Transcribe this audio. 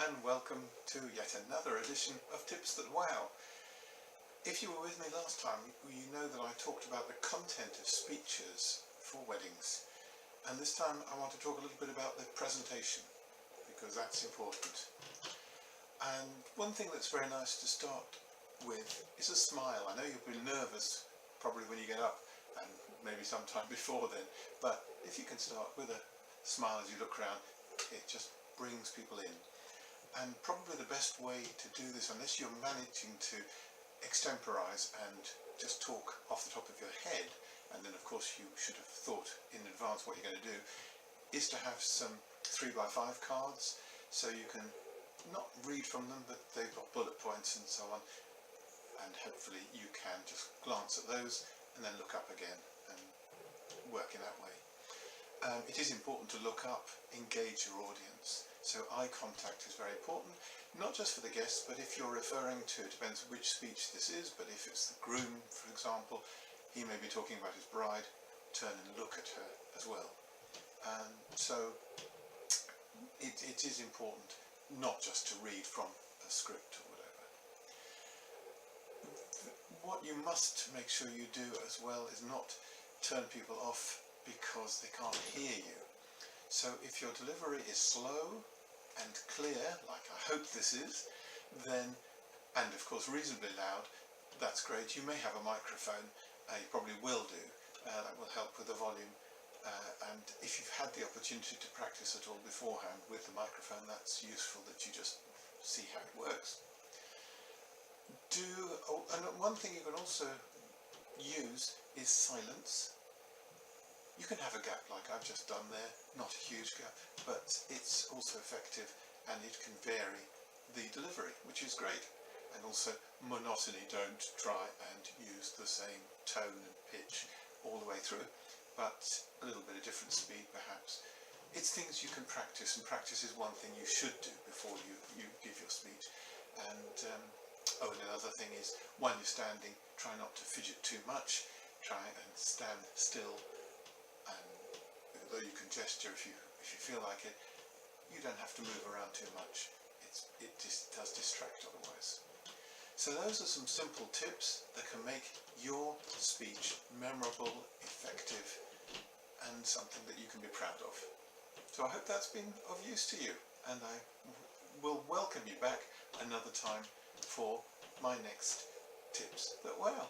and welcome to yet another edition of Tips That Wow. If you were with me last time, you know that I talked about the content of speeches for weddings, and this time I want to talk a little bit about the presentation, because that's important. And one thing that's very nice to start with is a smile. I know you'll be nervous probably when you get up, and maybe sometime before then, but if you can start with a smile as you look around, it just brings people in. And probably the best way to do this, unless you're managing to extemporize and just talk off the top of your head, and then of course you should have thought in advance what you're going to do, is to have some 3x5 cards, so you can not read from them, but they've got bullet points and so on, and hopefully you can just glance at those and then look up again and work in that way. It is important to look up, engage your audience. So eye contact is very important, not just for the guests, but if you're referring to, it depends which speech this is, but if it's the groom, for example, he may be talking about his bride, turn and look at her as well. So it is important not just to read from a script or whatever. What you must make sure you do as well is not turn people off because they can't hear you. So if your delivery is slow and clear, like I hope this is, then, and of course reasonably loud, that's great. You may have a microphone, you probably will do, that will help with the volume. And if you've had the opportunity to practice at all beforehand with the microphone, that's useful that you just see how it works. And one thing you can also use is silence. You can have a gap like I've just done there, not a huge gap, but it's also effective and it can vary the delivery, which is great. And also monotony, don't try and use the same tone and pitch all the way through, but a little bit of different speed perhaps. It's things you can practice, and practice is one thing you should do before you give your speech. And and another thing is, when you're standing, try not to fidget too much, try and stand still. And though you can gesture if you feel like it, you don't have to move around too much. It just does distract otherwise. So those are some simple tips that can make your speech memorable, effective, and something that you can be proud of. So I hope that's been of use to you, and I will welcome you back another time for my next Tips That Wow.